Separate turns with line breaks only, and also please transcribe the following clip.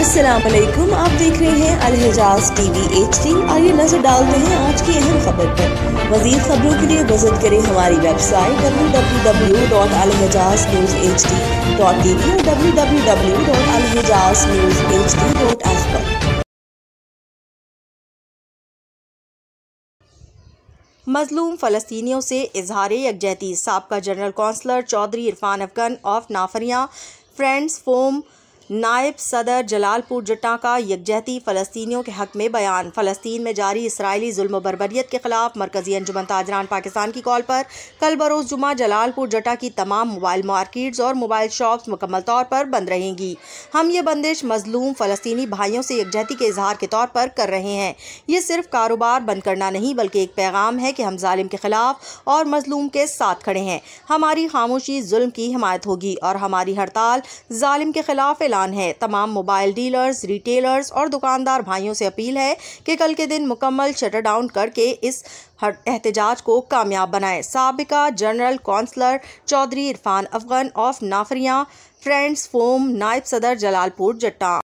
अस्सलाम वालेकुम, आप देख रहे हैं अल-हिजाज़ टीवी HD। आइए नजर डालते हैं आज की अहम खबर पर। मज़ीद खबरों के लिए विजिट करें हमारी वेबसाइट www.alhijaznewshd.tv और www.alhijaznewshd.ask पर।
मजलूम फ़लस्तीनियों से इजहार यकजहती। साबका general councillor Chaudhary Irfan Afghan of नाफरियाँ फ्रेंड्स फोम नायब सदर जलालपुर जट्टा का यकजहती फ़लस्तीनियों के हक़ में बयान। फ़लस्तीन में जारी इसराइली जुल्म बर्बरियत के ख़िलाफ़ मरकज़ी अंजुमन ताजरान पाकिस्तान की कॉल पर कल बरोज़ जुमा जलालपुर जट्टा की तमाम मोबाइल मार्केट्स और मोबाइल शॉप्स मुकम्मल तौर पर बंद रहेंगी। हम ये बंदिश मजलूम फ़लस्तीनी भाइयों से यकजहती के इजहार के तौर पर कर रहे हैं। ये सिर्फ कारोबार बंद करना नहीं बल्कि एक पैगाम है कि हम जालिम के ख़िलाफ़ और मजलूम के साथ खड़े हैं। हमारी खामोशी जुल्म की हिमायत होगी और हमारी हड़ताल जालिम के ख़िलाफ़ है। तमाम मोबाइल डीलर्स, रिटेलर्स और दुकानदार भाइयों से अपील है कि कल के दिन मुकम्मल शटर डाउन करके इस एहतजाज को कामयाब बनाएं। साबिका general councillor Chaudhary Irfan Afghan of नाफरियाँ फ्रेंड्स फोम नायब सदर जलालपुर जट्टा।